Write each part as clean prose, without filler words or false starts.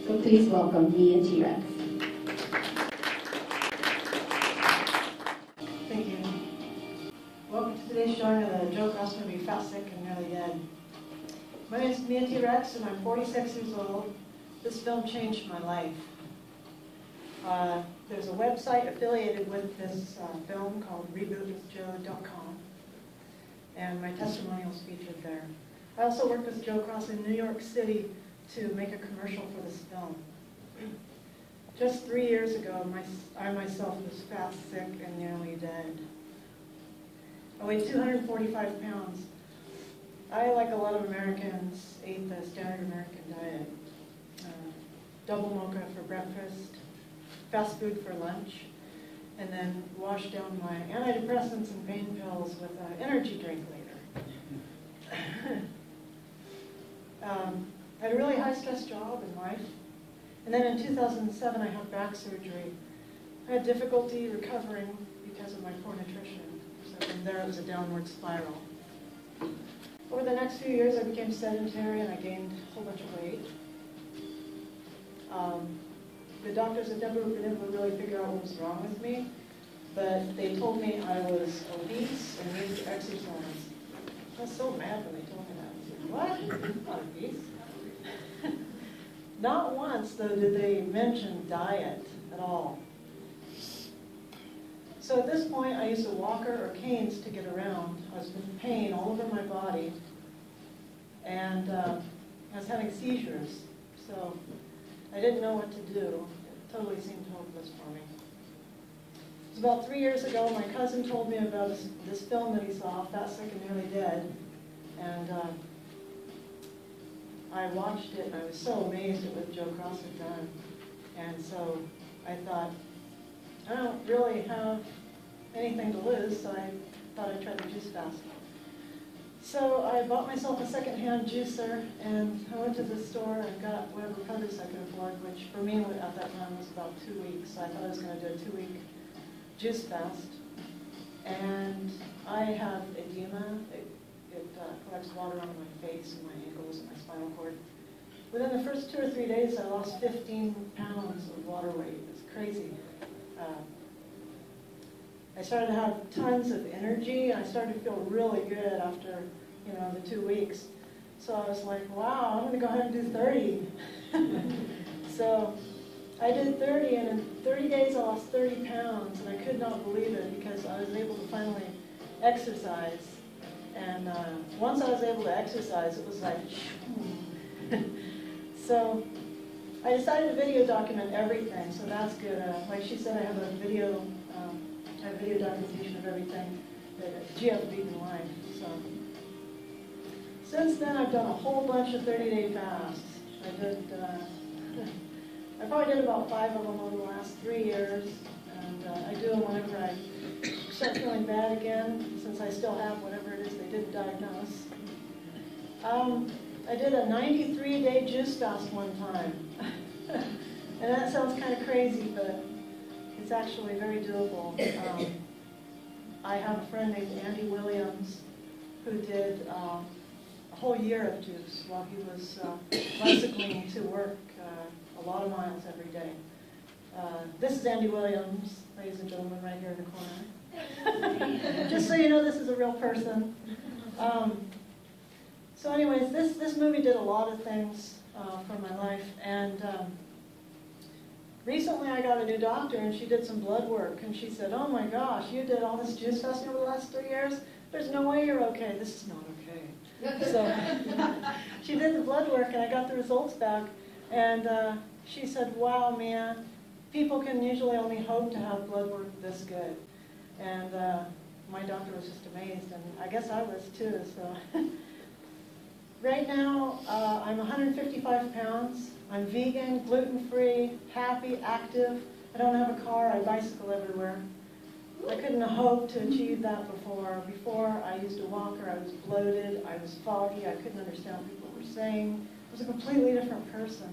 So please welcome me and T-Rex. Thank you. Welcome to today's showing of the Joe Cross movie, Fat, Sick, and Nearly Dead. My name is Mia T-Rex, and I'm 46 years old. This film changed my life. There's a website affiliated with this film called rebootwithjoe.com, and my testimonial is featured there. I also worked with Joe Cross in New York City to make a commercial for this film. Just 3 years ago, I myself was fat, sick, and nearly dead. I weighed 245 pounds. I, like a lot of Americans, ate the standard American diet. Double mocha for breakfast, fast food for lunch, and then washed down my antidepressants and pain pills with an energy drink later. I had a really high-stress job in life. And then in 2007, I had back surgery. I had difficulty recovering because of my poor nutrition. So from there, it was a downward spiral. Over the next few years, I became sedentary and I gained a whole bunch of weight. The doctors had never been able to really figure out what was wrong with me, but they told me I was obese and needed to exercise. I was so mad when they told me that. I said, what? I'm not obese. Not once, though, did they mention diet at all. So at this point, I used a walker or canes to get around. I was in pain all over my body, and I was having seizures. So I didn't know what to do. It totally seemed hopeless for me. It was about 3 years ago, my cousin told me about this film that he saw, Fat, Sick, and Nearly Dead. And I watched it, and I was so amazed at what Joe Cross had done. And so I thought, I don't really have anything to lose, so I thought I'd try the juice fast. So I bought myself a second-hand juicer, and I went to the store and got whatever produce I could afford, which for me at that time was about 2 weeks. So I thought I was going to do a 2-week juice fast. And I have edema. It collects water on my face and my ankles and my spinal cord. Within the first 2 or 3 days, I lost 15 pounds of water weight. It's crazy. I started to have tons of energy. I started to feel really good after, the 2 weeks. So I was like, wow, I'm going to go ahead and do 30. So I did 30, and in 30 days I lost 30 pounds, and I could not believe it because I was able to finally exercise. And once I was able to exercise, it was like, so I decided to video document everything, so that's good. Like she said, I have a video documentation of everything that GF beat in life. So since then, I've done a whole bunch of 30-day fasts. I probably did about 5 of them over the last 3 years, and I do them whenever I start feeling bad again, since I still have whatever it is they didn't diagnose. I did a 93-day juice fast one time. And that sounds kind of crazy, but it's actually very doable. I have a friend named Andy Williams who did a whole year of juice while he was bicycling to work a lot of miles every day. This is Andy Williams, ladies and gentlemen, right here in the corner. Just so you know, this is a real person. So anyways, this movie did a lot of things for my life, and recently I got a new doctor, and she did some blood work, and she said, oh my gosh, you did all this juice fasting over the last 3 years? There's no way you're okay. This is not okay. So she did the blood work, and I got the results back, and she said, wow, Mia, people can usually only hope to have blood work this good. And my doctor was just amazed, and I guess I was too. So right now, I'm 155 pounds. I'm vegan, gluten-free, happy, active. I don't have a car. I bicycle everywhere. I couldn't have hoped to achieve that before. Before, I used a walker. I was bloated. I was foggy. I couldn't understand what people were saying. I was a completely different person.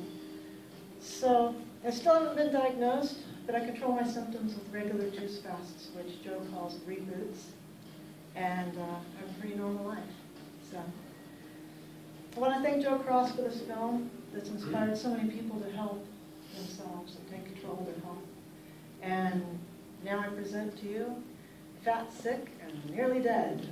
So I still haven't been diagnosed, but I control my symptoms with regular juice fasts, which Joe calls reboots, and I have a pretty normal life. So I want to thank Joe Cross for this film. that's inspired so many people to help themselves and take control of their health. And now I present to you Fat, Sick, and Nearly Dead.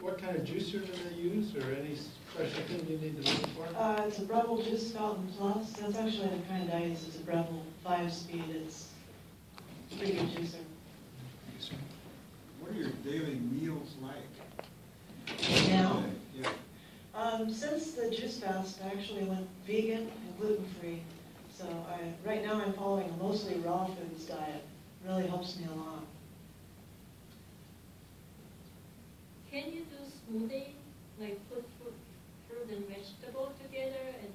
What kind of juicer do they use, or any special thing you need to look for? It's a Breville Juice Fountain Plus. That's actually the kind I use. It's a Breville 5-speed. It's a pretty good juicer. What are your daily meals like? Now, Yeah. since the juice fast, I actually went vegan and gluten-free. So right now I'm following a mostly raw foods diet. It really helps me a lot. Can you do smoothie, like put fruit and vegetable together and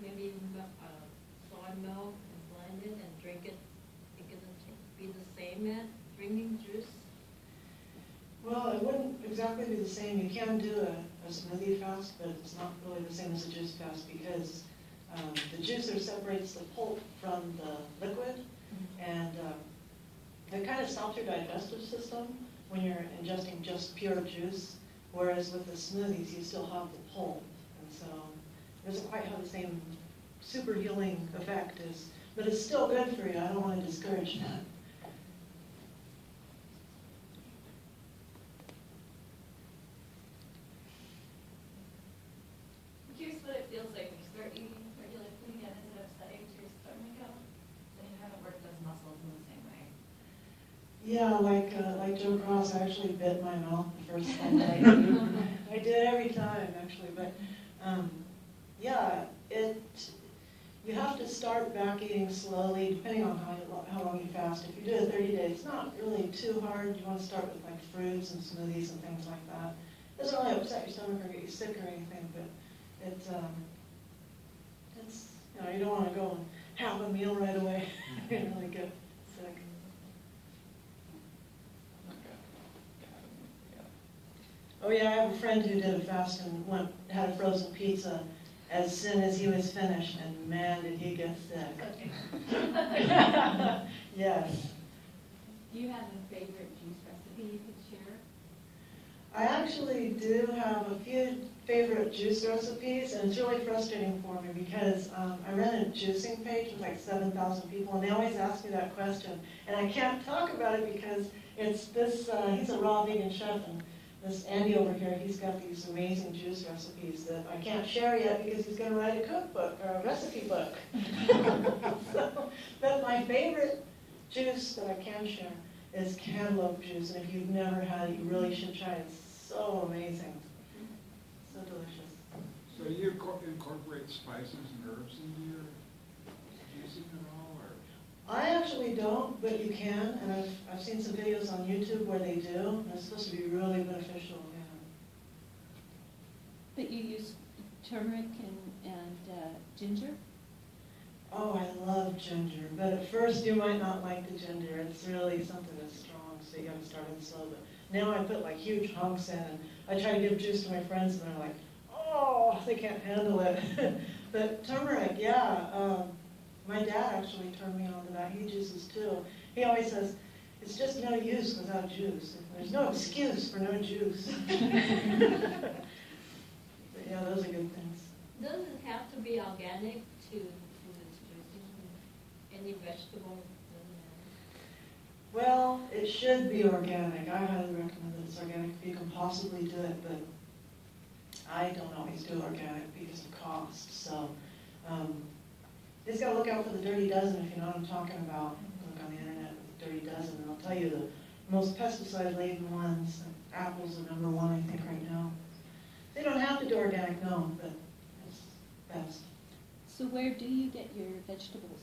maybe soy milk and blend it and drink it? It can be the same as drinking juice? Well, it wouldn't exactly be the same. You can do a smoothie fast, but it's not really the same as a juice fast because the juicer separates the pulp from the liquid, and it kind of stops your digestive system when you're ingesting just pure juice, whereas with the smoothies you still have the pulp, and so it doesn't quite have the same super healing effect but it's still good for you. I don't want to discourage that. I'm curious what it feels like when you start eating regular food again. Is it upsetting to your stomach at all? So you haven't worked those muscles in the same way. Yeah, like Joe Cross, I actually bit my mouth the first time I ate. I did every time, actually, but yeah, you have to start back eating slowly, depending on how long you fast. If you do it 30 days, it's not really too hard. You want to start with like fruits and smoothies and things like that. It doesn't really upset your stomach or get you sick or anything, but it's you don't want to go and have a meal right away and really get sick. Oh yeah, I have a friend who did a fast and had a frozen pizza as soon as he was finished, and man, did he get sick. Yes. Do you have a favorite juice recipe you could share? I actually do have a few favorite juice recipes, and it's really frustrating for me because I run a juicing page with like 7,000 people, and they always ask me that question, and I can't talk about it because it's this, he's a raw vegan chef, and this Andy over here, he's got these amazing juice recipes that I can't share yet because he's going to write a cookbook or a recipe book. But my favorite juice that I can share is cantaloupe juice, and if you've never had it, you really should try it. It's so amazing, so delicious. So you incorporate spices and herbs into your juicing at all, or? I actually don't, but you can, and I've seen some videos on YouTube where they do, and it's supposed to be really beneficial. Yeah. But you use turmeric and ginger? Oh, I love ginger, but at first you might not like the ginger. It's really something that's strong, so you got to start it slow. But now I put like huge hunks in, and I try to give juice to my friends, and they're like, oh, they can't handle it. But turmeric, yeah. My dad actually turned me on to that. He juices too. He always says, it's just no use without juice. There's no excuse for no juice. But yeah, those are good things. Does it have to be organic to this juicing? Any vegetable? Well, it should be organic. I highly recommend that it's organic if you can possibly do it, but I don't always do organic because of cost. So just got to look out for the dirty dozen if you know what I'm talking about. Look on the internet with the dirty dozen, and I'll tell you the most pesticide-laden ones. Apples are number one, I think, right now. They don't have to do organic, no, but it's best. So where do you get your vegetables?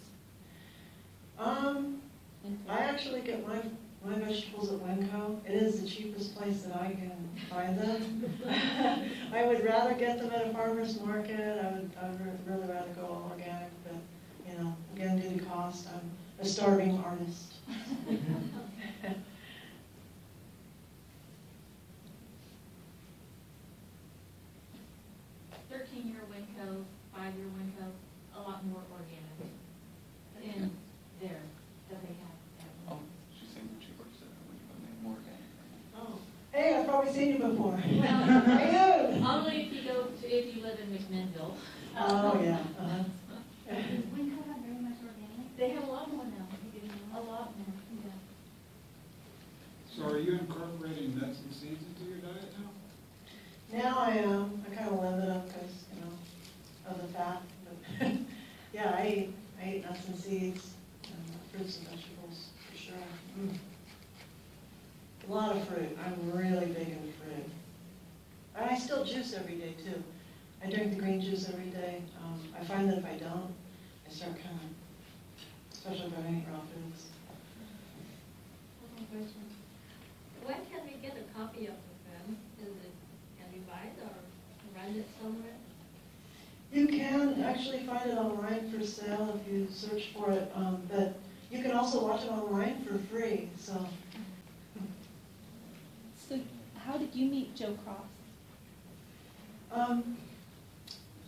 I actually get my vegetables at Winco. It is the cheapest place that I can find them. I would rather get them at a farmer's market. I would really rather go all organic, but again, due to cost, I'm a starving artist. 13-year Winco, 5-year Winco, a lot more organic in there than they have at Oh, she's saying that she works at Winco, more organic. Oh, hey, I probably I seen you before? Well, Are you? only if you live in McMinnville. Oh, yeah. Wouldn't you have very much organic? They have a lot more now. A lot more. Yeah. So are you incorporating nuts and seeds into your diet now? Now I am. I kind of limit them because, you know, of the fat. But yeah, I eat nuts and seeds and fruits and vegetables for sure. A lot of fruit. I'm really big into fruit. And I still juice every day too. I drink the green juice every day. I find that if I don't, I start kind of, especially if I eat raw foods. One more question. When can we get a copy of the film? Can we buy it or rent it somewhere? You can actually find it online for sale if you search for it, but you can also watch it online for free. So how did you meet Joe Cross?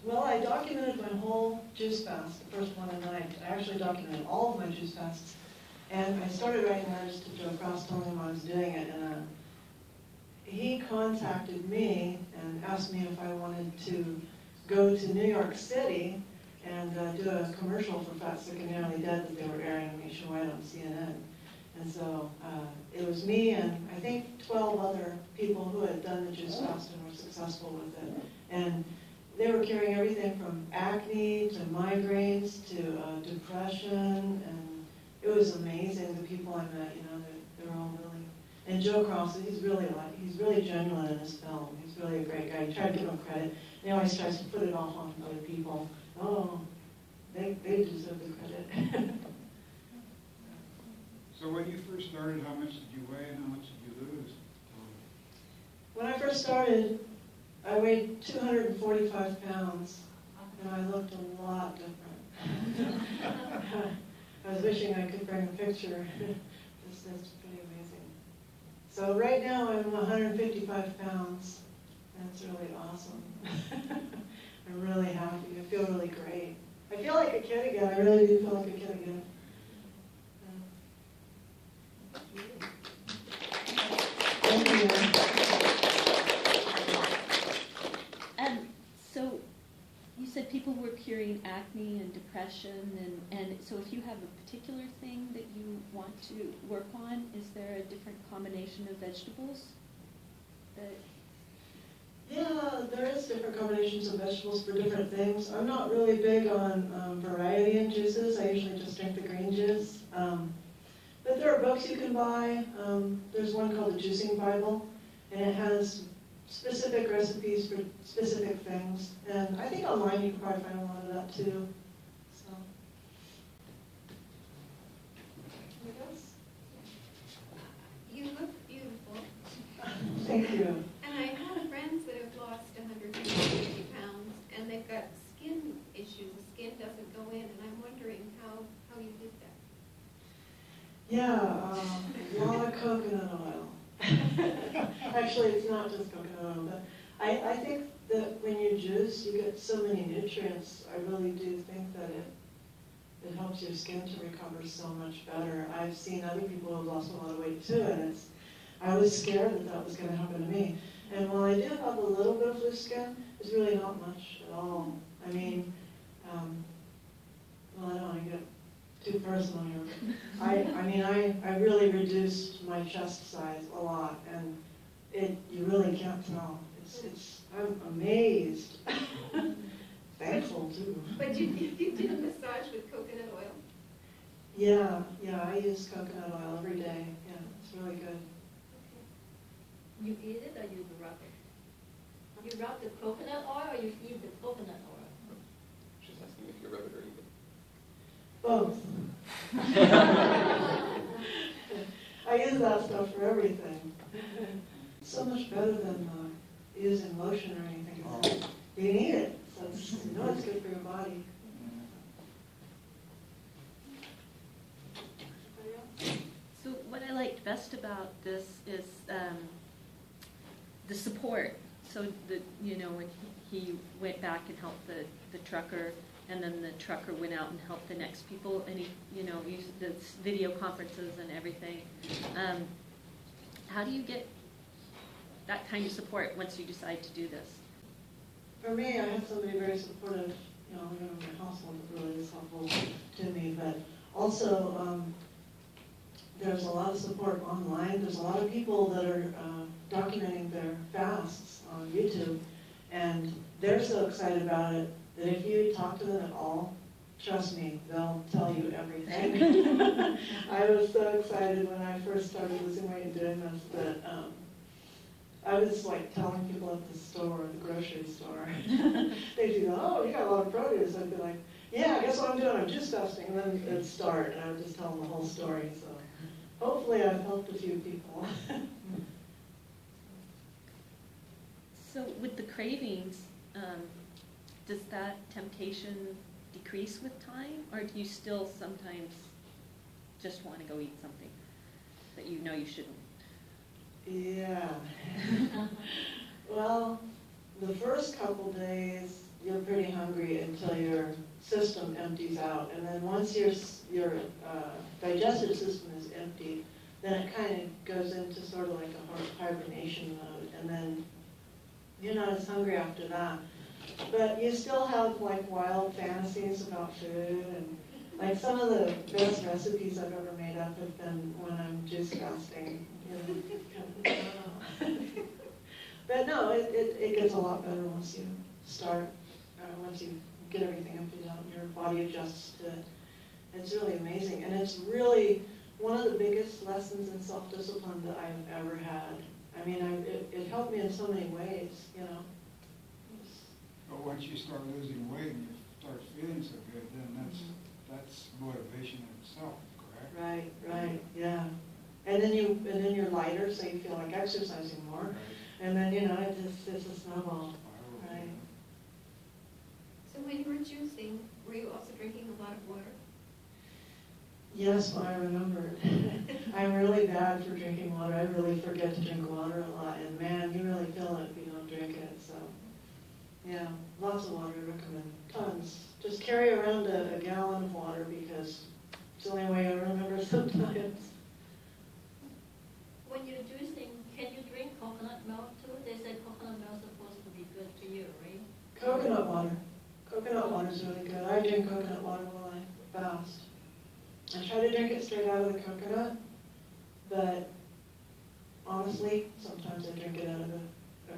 Well, I documented my whole juice fast, the first one, and I actually documented all of my juice fasts. And I started writing letters to Joe Cross telling him I was doing it, and he contacted me and asked me if I wanted to go to New York City and do a commercial for Fat, Sick, and Nearly Dead that they were airing nationwide on CNN. And so it was me and I think 12 other people who had done the juice fast and were successful with it. And they were curing everything from acne to migraines to depression, and it was amazing. The people I met, you know, they're all really. And Joe Cross, he's really genuine in his film. He's really a great guy. You try to give him credit. He always tries to put it off on other people. Oh, they deserve the credit. So when you first started, how much did you weigh and how much did you lose? When I first started, I weighed 245 pounds, and I looked a lot different. I was wishing I could bring a picture. That's pretty amazing. So right now I'm 155 pounds, and it's really awesome. I'm really happy. I feel really great. I feel like a kid again. I really do feel like a kid again. Thank you. So you said people were curing acne and depression, and so if you have a particular thing that you want to work on, is there a different combination of vegetables that... Yeah, there is different combinations of vegetables for different things. I'm not really big on variety in juices. I usually just drink the green juice. But there are books you can buy. There's one called the Juicing Bible, and it has specific recipes for specific things. And I think online you can probably find a lot of that too. So. What else? You look beautiful. Thank you. And I have friends that have lost 150 pounds, and they've got skin issues. The skin doesn't go in, and I'm wondering how you did that. Yeah, a lot of coconut oil. Actually, it's not just coconut oil, but I think that when you juice, you get so many nutrients. I really do think that it helps your skin to recover so much better. I've seen other people who have lost a lot of weight too, and I was scared that that was going to happen to me. And while I do have a little bit of loose skin, it's really not much at all. I mean, well, I don't want to get too personal here, but I really reduced my chest size a lot, and you really can't tell. I'm amazed. Thankful too. But you did a massage with coconut oil? Yeah, I use coconut oil every day. Yeah, it's really good. You eat it or you rub it? You rub the coconut oil or you eat the coconut oil? She's asking if you rub it or eat it. Both. I use that stuff for everything. It's so much better than using lotion or anything. You can eat it, so you know it's good for your body. So what I liked best about this is the support. So when he went back and helped the trucker, and then the trucker went out and helped the next people, and he used the video conferences and everything. How do you get that kind of support once you decide to do this? For me, I have somebody very supportive, you know, in my household that really is helpful to me, but also there's a lot of support online. There's a lot of people that are documenting their fasts on YouTube, and they're so excited about it that if you talk to them at all, trust me, they'll tell you everything. I was so excited when I first started losing weight and doing this that I was like telling people at the store, the grocery store, they'd go, oh, you got a lot of produce. I'd be like, yeah, guess what I'm doing? I'm juice fasting. And then it'd start, and I would just tell them the whole story. So hopefully I've helped a few people. So with the cravings, does that temptation decrease with time, or do you still sometimes just want to go eat something that you know you shouldn't? Yeah. Well, the first couple days you're pretty hungry until your system empties out, and then once your digestive system is empty, then it kind of goes into sort of like a hibernation mode, and then you're not as hungry after that. But you still have like wild fantasies about food, and like some of the best recipes I've ever made up have been when I'm juice fasting. You know, but no, it gets a lot better once you start, once you get everything emptied out and your body adjusts to it. It's really amazing, and it's really one of the biggest lessons in self-discipline that I've ever had. I mean, it helped me in so many ways, you know. But once you start losing weight and you start feeling so good, then that's motivation in itself, correct? Right, yeah. And then you're lighter, so you feel like exercising more. Right. And then, you know, it's a snowball. Right. So when you were juicing, were you also drinking a lot of water? Yes, I remember. I'm really bad for drinking water. I really forget to drink water a lot. And man, you really feel it if you don't drink it. So, yeah, lots of water, I recommend. Tons. Just carry around a gallon of water because it's the only way I remember sometimes. When you're juicing, can you drink coconut milk too? They said coconut milk is supposed to be good for you, right? Coconut water. Coconut water is really good. I drink coconut water while I fast. I try to drink it straight out of the coconut, but honestly, sometimes I drink it out of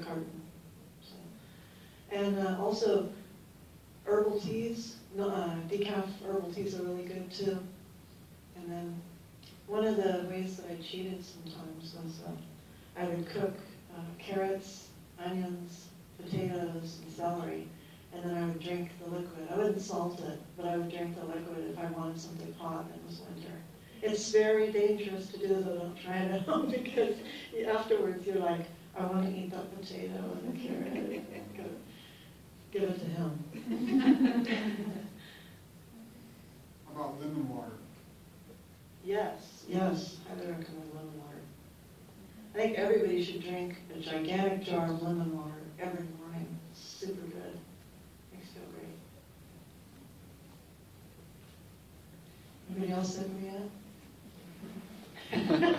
a carton. So. And also, herbal teas, decaf herbal teas are really good too. And then one of the ways that I cheated sometimes was I would cook carrots, onions, potatoes, and celery, and then I would drink the liquid. I wouldn't salt it, but I would drink the liquid if I wanted something hot and it was winter. It's very dangerous to do, though. Don't try it at home because afterwards you're like, I want to eat that potato and the carrot. Give it to him. How about lemon water? Yes, highly recommend lemon water. I think everybody should drink a gigantic jar of lemon water every morning. It's super good. Makes you feel great. Anybody else sick of me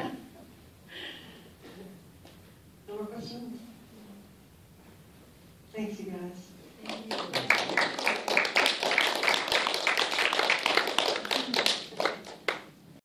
yet?